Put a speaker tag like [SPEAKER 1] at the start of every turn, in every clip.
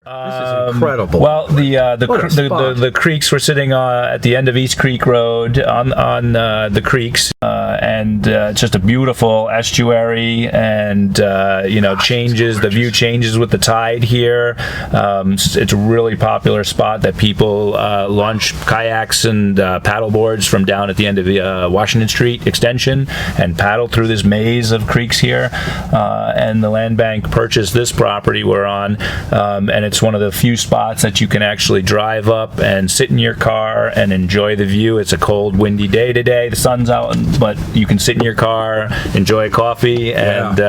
[SPEAKER 1] This is incredible.
[SPEAKER 2] Well, the creeks were sitting at the end of East Creek Road on the creeks, and it's just a beautiful estuary, and changes. The view changes with the tide here. It's a really popular spot that people launch kayaks and paddle boards from down at the end of the Washington Street extension and paddle through this maze of creeks here. And the land bank purchased this property we're on, and it's one of the few spots that you can actually drive up and sit in your car and enjoy the view. It's a cold, windy day today. The sun's out, but you can sit in your car, enjoy coffee, and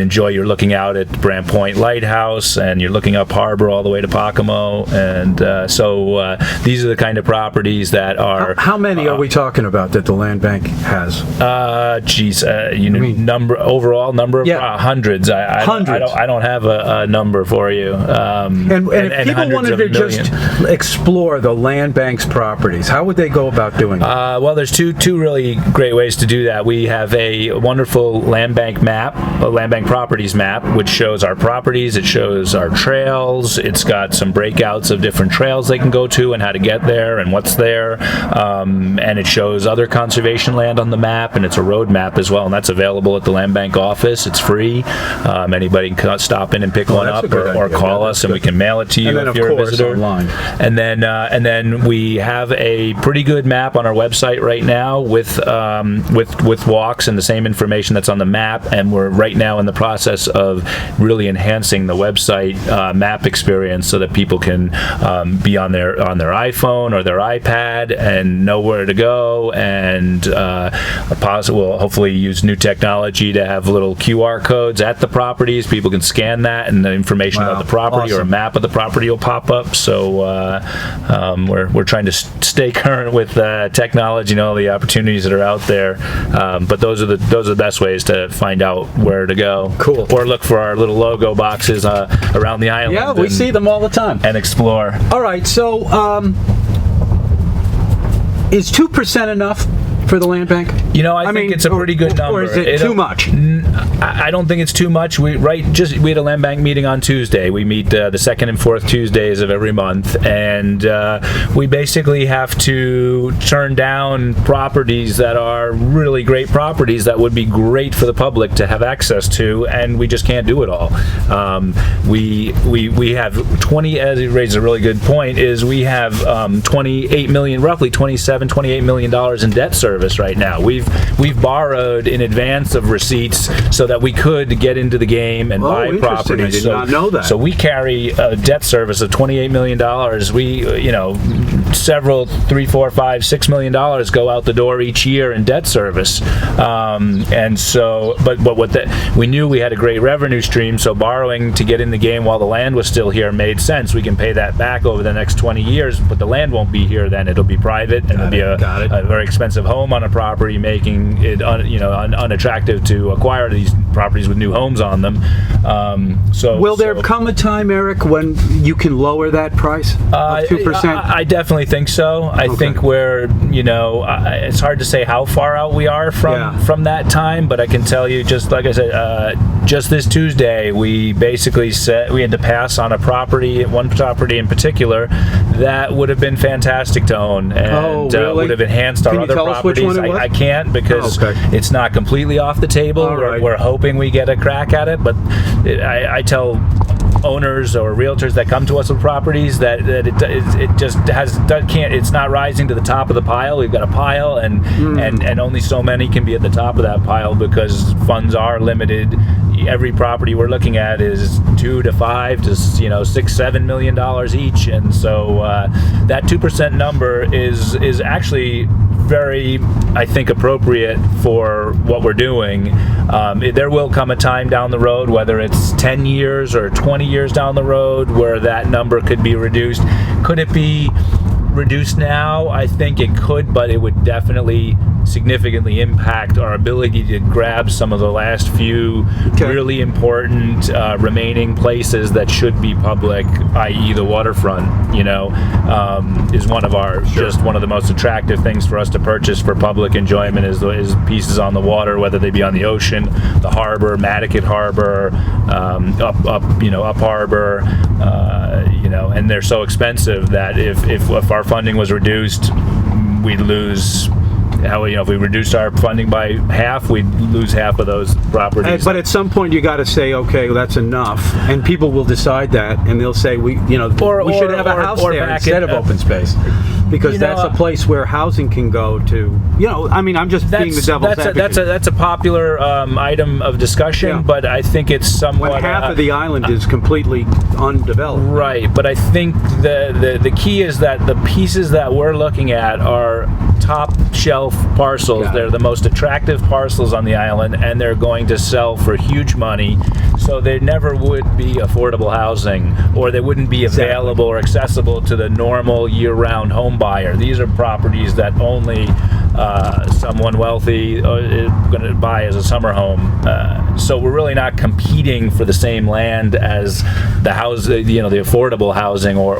[SPEAKER 2] enjoy. You're looking out at Brant Point Lighthouse, and you're looking up harbor all the way to Pocomo. And so these are the kind of properties that are.
[SPEAKER 1] How many are we talking about that the land bank has?
[SPEAKER 2] Overall number of hundreds.
[SPEAKER 1] Hundreds.
[SPEAKER 2] I don't have a number for you.
[SPEAKER 1] And if people wanted to just explore the land bank's properties, how would they go about doing it?
[SPEAKER 2] Well, there's two really great ways to do that. We have a wonderful land bank map, a land bank properties map, which shows our properties. It shows our trails. It's got some breakouts of different trails they can go to and how to get there and what's there. And it shows other conservation land on the map, and it's a road map as well, and that's available at the land bank office. It's free. Anybody can stop in and pick one up or call us, and we can mail it to you if you're a visitor.
[SPEAKER 1] Online.
[SPEAKER 2] And then we have a pretty good map on our website right now with walks and the same information that's on the map. And we're right now in the process of really enhancing the website map experience so that people can be on their iPhone or their iPad and know where to go. And we'll hopefully use new technology to have little QR codes at the properties. People can scan that, and the information about the property or a map of the property will pop up. So we're trying to stay current with technology and all the opportunities that are out there. But those are the best ways to find out where to go.
[SPEAKER 1] Cool.
[SPEAKER 2] Or look for our little logo boxes around the island.
[SPEAKER 1] Yeah, we see them all the time.
[SPEAKER 2] And explore.
[SPEAKER 1] All right, so is 2% enough for the land bank?
[SPEAKER 2] I think it's a pretty good number.
[SPEAKER 1] Or is it too much?
[SPEAKER 2] I don't think it's too much. We had a land bank meeting on Tuesday. We meet the second and fourth Tuesdays of every month, and we basically have to turn down properties that are really great properties that would be great for the public to have access to, and we just can't do it all. We have 20, as you raised a really good point, is we have $28 million, roughly $28 million in debt service right now. We've borrowed in advance of receipts so that we could get into the game and buy property.
[SPEAKER 1] I did not know that.
[SPEAKER 2] So we carry a debt service of $28 million. We, several, $3, $4, $5, $6 million go out the door each year in debt service. And so, we knew we had a great revenue stream, so borrowing to get in the game while the land was still here made sense. We can pay that back over the next 20 years, but the land won't be here then. It'll be private, and it'll be a very expensive home on a property, making it unattractive to acquire these properties with new homes on them. Will there come a time, Eric, when you can lower that price of 2%? I definitely think so. I think we're, it's hard to say how far out we are from that time, but I can tell you, just like I said, just this Tuesday, we basically said we had to pass on one property in particular that would have been fantastic to own, and would have enhanced our other properties. I can't, because it's not completely off the table. We're hoping we get a crack at it, but I tell owners or realtors that come to us with properties that it's not rising to the top of the pile. We've got a pile, and only so many can be at the top of that pile because funds are limited. Every property we're looking at is $2 to $5 to $6-7 million each, and so that 2% number is actually very, I think, appropriate for what we're doing. There will come a time down the road, whether it's 10 years or 20 years down the road, where that number could be reduced. Could it be reduced now, I think it could, but it would definitely significantly impact our ability to grab some of the last few really important remaining places that should be public, i.e. the waterfront, is one of our, just one of the most attractive things for us to purchase for public enjoyment is pieces on the water, whether they be on the ocean, the harbor, Mattocket Harbor, up harbor, and they're so expensive that if our funding was reduced, we'd lose. If we reduced our funding by half, we'd lose half of those properties.
[SPEAKER 1] But at some point, you got to say, okay, well, that's enough, and people will decide that, and they'll say, we should have a house there instead of open space, because that's a place where housing can go to. I'm just being the devil's advocate.
[SPEAKER 2] That's a popular item of discussion, but I think it's somewhat.
[SPEAKER 1] When half of the island is completely undeveloped.
[SPEAKER 2] Right, but I think the key is that the pieces that we're looking at are top shelf parcels. They're the most attractive parcels on the island, and they're going to sell for huge money, so they never would be affordable housing, or they wouldn't be available or accessible to the normal year-round home buyer. These are properties that only someone wealthy is going to buy as a summer home. So we're really not competing for the same land as the house, the affordable housing or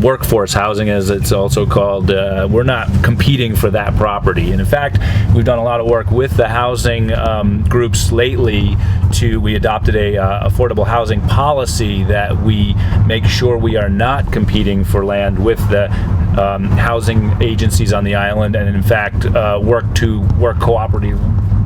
[SPEAKER 2] workforce housing, as it's also called. We're not competing for that property. And in fact, we've done a lot of work with the housing groups lately. We adopted a affordable housing policy that we make sure we are not competing for land with the housing agencies on the island, and in fact work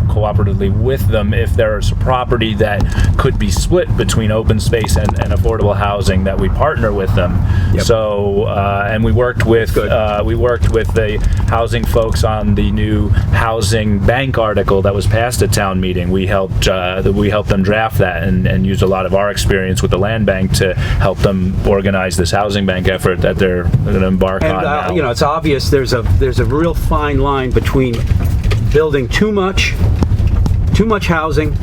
[SPEAKER 2] cooperatively with them if there's a property that could be split between open space and affordable housing, that we partner with them. So and we worked with the housing folks on the new housing bank article that was passed at town meeting. We helped them draft that and used a lot of our experience with the land bank to help them organize this housing bank effort that they're going to embark on now.
[SPEAKER 1] It's obvious there's a real fine line between building too much housing,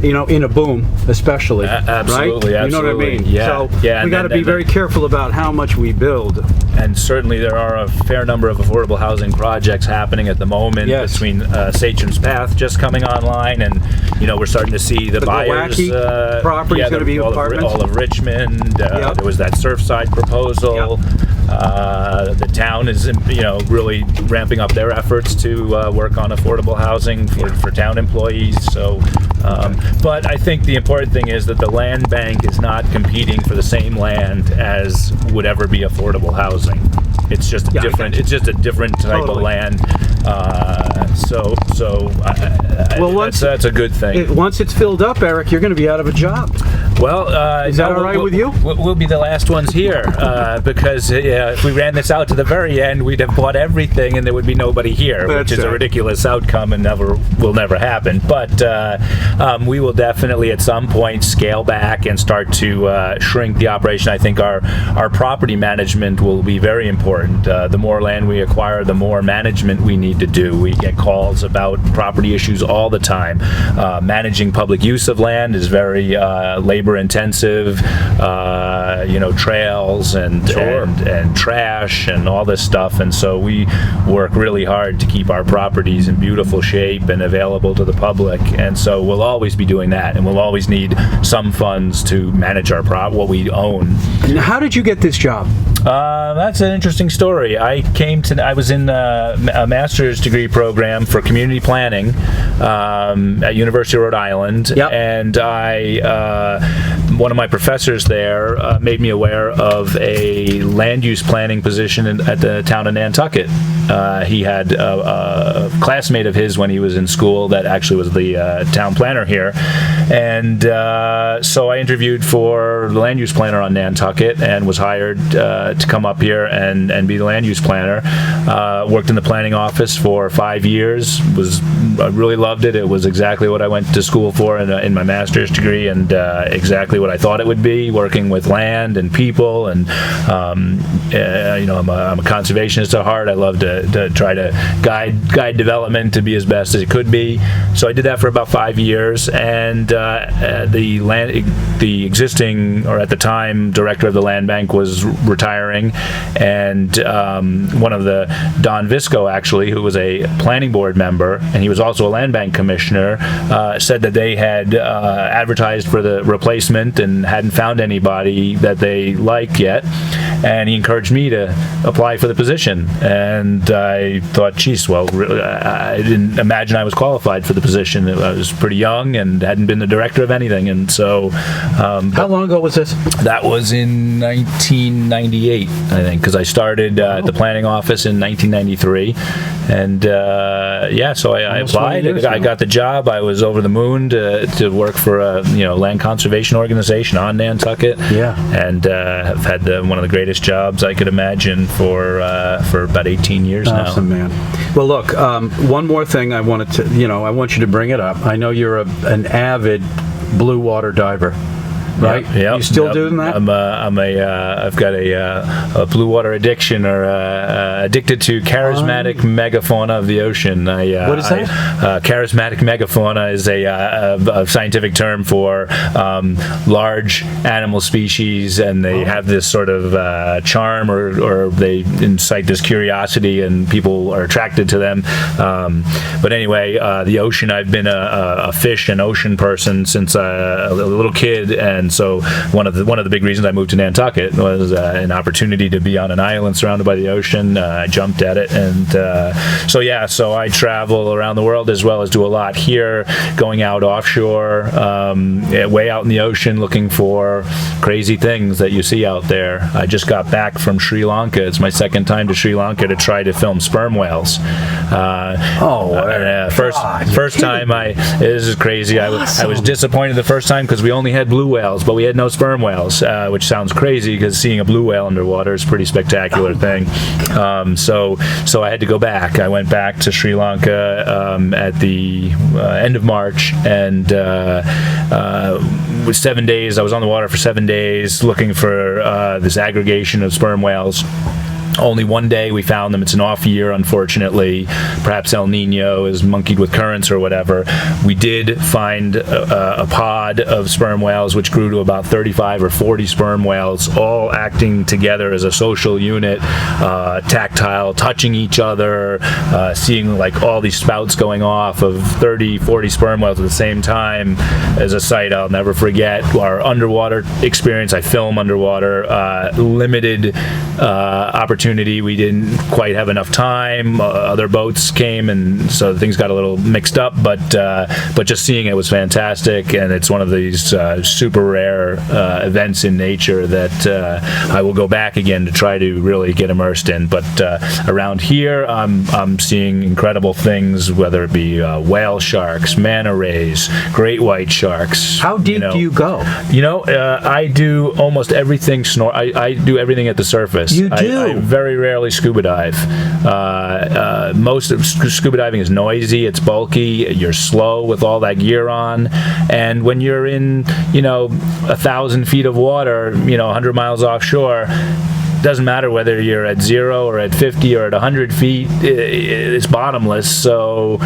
[SPEAKER 1] in a boom, especially.
[SPEAKER 2] Absolutely,
[SPEAKER 1] right? You know what I mean?
[SPEAKER 2] Yeah.
[SPEAKER 1] So we got to be very careful about how much we build.
[SPEAKER 2] And certainly there are a fair number of affordable housing projects happening at the moment between Satcham's Path just coming online, and we're starting to see the buyers.
[SPEAKER 1] Property is going to be apartments.
[SPEAKER 2] All of Richmond. There was that Surfside proposal. The town is, really ramping up their efforts to work on affordable housing for town employees. So, but I think the important thing is that the land bank is not competing for the same land as would ever be affordable housing. It's just a different. It's just a different type of land. That's a good thing.
[SPEAKER 1] Once it's filled up, Eric, you're going to be out of a job.
[SPEAKER 2] Well,
[SPEAKER 1] is that all right with you?
[SPEAKER 2] We'll be the last ones here because if we ran this out to the very end, we'd have bought everything and there would be nobody here, which is a ridiculous outcome and will never happen. But we will definitely at some point scale back and start to shrink the operation. I think our property management will be very important. The more land we acquire, the more management we need to do. We get calls about property issues all the time. Managing public use of land is very labor intensive, trails and trash and all this stuff, and so we work really hard to keep our properties in beautiful shape and available to the public, and so we'll always be doing that, and we'll always need some funds to manage what we own.
[SPEAKER 1] And how did you get this job?
[SPEAKER 2] That's an interesting story. I was in a master's degree program for community planning at University of Rhode Island, and one of my professors there made me aware of a land use planning position at the town of Nantucket. He had a classmate of his when he was in school that actually was the town planner here, and so I interviewed for the land use planner on Nantucket and was hired to come up here and be the land use planner. Worked in the planning office for 5 years. I really loved it. It was exactly what I went to school for in my master's degree, and exactly what I thought it would be, working with land and people and I'm a conservationist at heart. I love to try to guide development to be as best as it could be. So I did that for about 5 years, and the existing, or at the time, director of the land bank was retiring, and one of Don Visco, actually, who was a planning board member, and he was also a land bank commissioner, said that they had advertised for the replacement and hadn't found anybody that they liked yet, and he encouraged me to apply for the position. And I thought, geez, well, I didn't imagine I was qualified for the position. I was pretty young and hadn't been the director of anything, and so.
[SPEAKER 1] How long ago was this?
[SPEAKER 2] That was in 1998, I think, because I started at the planning office in 1993, and so I applied. I got the job. I was over the moon to work for a land conservation organization on Nantucket.
[SPEAKER 1] Yeah,
[SPEAKER 2] and have had one of the greatest jobs I could imagine for about 18 years now.
[SPEAKER 1] Awesome, man. Well, look, one more thing I wanted to, I want you to bring it up. I know you're an avid blue water diver. Right?
[SPEAKER 2] Yep.
[SPEAKER 1] You still doing that?
[SPEAKER 2] I've got a blue water addiction, or addicted to charismatic megafauna of the ocean.
[SPEAKER 1] What is that?
[SPEAKER 2] Charismatic megafauna is a scientific term for large animal species, and they have this sort of charm, or they incite this curiosity, and people are attracted to them. But anyway, the ocean. I've been a fish and ocean person since a little kid, and so one of the big reasons I moved to Nantucket was an opportunity to be on an island surrounded by the ocean. I jumped at it, and so I travel around the world, as well as do a lot here, going out offshore, way out in the ocean, looking for crazy things that you see out there. I just got back from Sri Lanka. It's my second time to Sri Lanka to try to film sperm whales. First time this is crazy. I was disappointed the first time because we only had blue whales, but we had no sperm whales, which sounds crazy because seeing a blue whale underwater is a pretty spectacular thing. So I had to go back. I went back to Sri Lanka at the end of March, and with 7 days, I was on the water for 7 days looking for this aggregation of sperm whales. Only one day we found them. It's an off year, unfortunately. Perhaps El Nino is monkeyed with currents or whatever. We did find a pod of sperm whales, which grew to about 35 or 40 sperm whales, all acting together as a social unit, tactile, touching each other, seeing like all these spouts going off of 30, 40 sperm whales at the same time as a sight I'll never forget. Our underwater experience, I film underwater, limited opportunity. We didn't quite have enough time. Other boats came, and so things got a little mixed up. But just seeing it was fantastic, and it's one of these super rare events in nature that I will go back again to try to really get immersed in. But around here, I'm seeing incredible things, whether it be whale sharks, manta rays, great white sharks.
[SPEAKER 1] How deep do you go?
[SPEAKER 2] I do almost everything. I do everything at the surface.
[SPEAKER 1] You do?
[SPEAKER 2] I very rarely scuba dive. Most of scuba diving is noisy, it's bulky, you're slow with all that gear on, and when you're in 1,000 feet of water, 100 miles offshore, doesn't matter whether you're at 0 or at 50 or at 100 feet, it's bottomless. So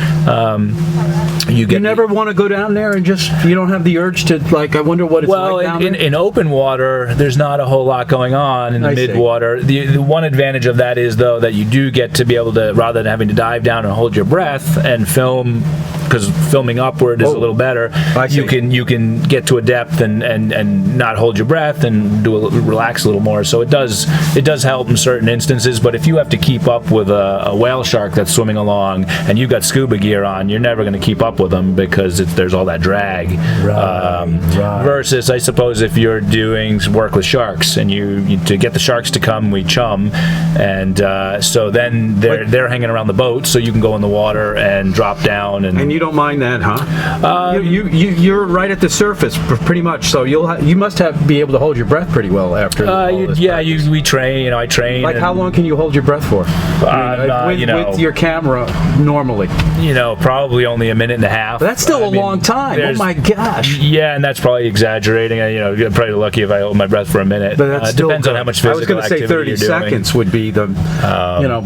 [SPEAKER 2] you
[SPEAKER 1] never want to go down there and you don't have the urge to, I wonder what it's like down there?
[SPEAKER 2] In open water, there's not a whole lot going on in the mid-water. The one advantage of that is, though, that you do get to be able to, rather than having to dive down and hold your breath and film, because filming upward is a little better, you can get to a depth and not hold your breath and relax a little more. So it does help in certain instances, but if you have to keep up with a whale shark that's swimming along and you've got scuba gear on, you're never going to keep up with them because there's all that drag. Right. Versus, I suppose, if you're doing work with sharks and you to get the sharks to come, we chum, and so then they're hanging around the boat, so you can go in the water and drop down.
[SPEAKER 1] And you don't mind that, huh? You're right at the surface, pretty much. So you must be able to hold your breath pretty well after all this practice.
[SPEAKER 2] train. I train.
[SPEAKER 1] Like, how long can you hold your breath for? With your camera normally.
[SPEAKER 2] Probably only a minute and a half.
[SPEAKER 1] But that's still a long time. Oh my gosh.
[SPEAKER 2] Yeah, and that's probably exaggerating. You're probably lucky if I hold my breath for a minute.
[SPEAKER 1] But that
[SPEAKER 2] depends on how much physical activity you're doing.
[SPEAKER 1] I was going to say 30 seconds would be the,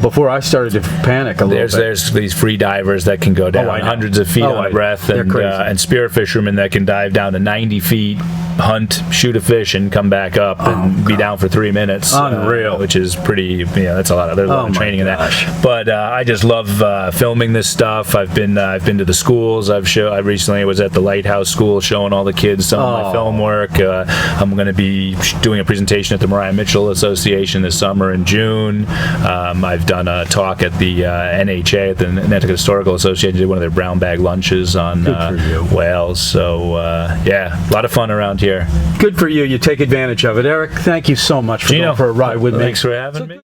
[SPEAKER 1] before I started to panic a little bit.
[SPEAKER 2] There's these free divers that can go down hundreds of feet on a breath, and spear fishermen that can dive down to 90 feet, hunt, shoot a fish, and come back up and be down for 3 minutes.
[SPEAKER 1] Unreal.
[SPEAKER 2] Which is pretty, that's a lot of, there's a lot of training in that. But I just love filming this stuff. I've been to the schools. I recently was at the Lighthouse School showing all the kids some of my film work. I'm going to be doing a presentation at the Mariah Mitchell Association this summer in June. I've done a talk at the NHA, at the Nantucket Historical Association, did one of their brown bag lunches on whales. So a lot of fun around here.
[SPEAKER 1] Good for you. You take advantage of it. Eric, thank you so much for going for a ride with me.
[SPEAKER 2] Thanks for having me.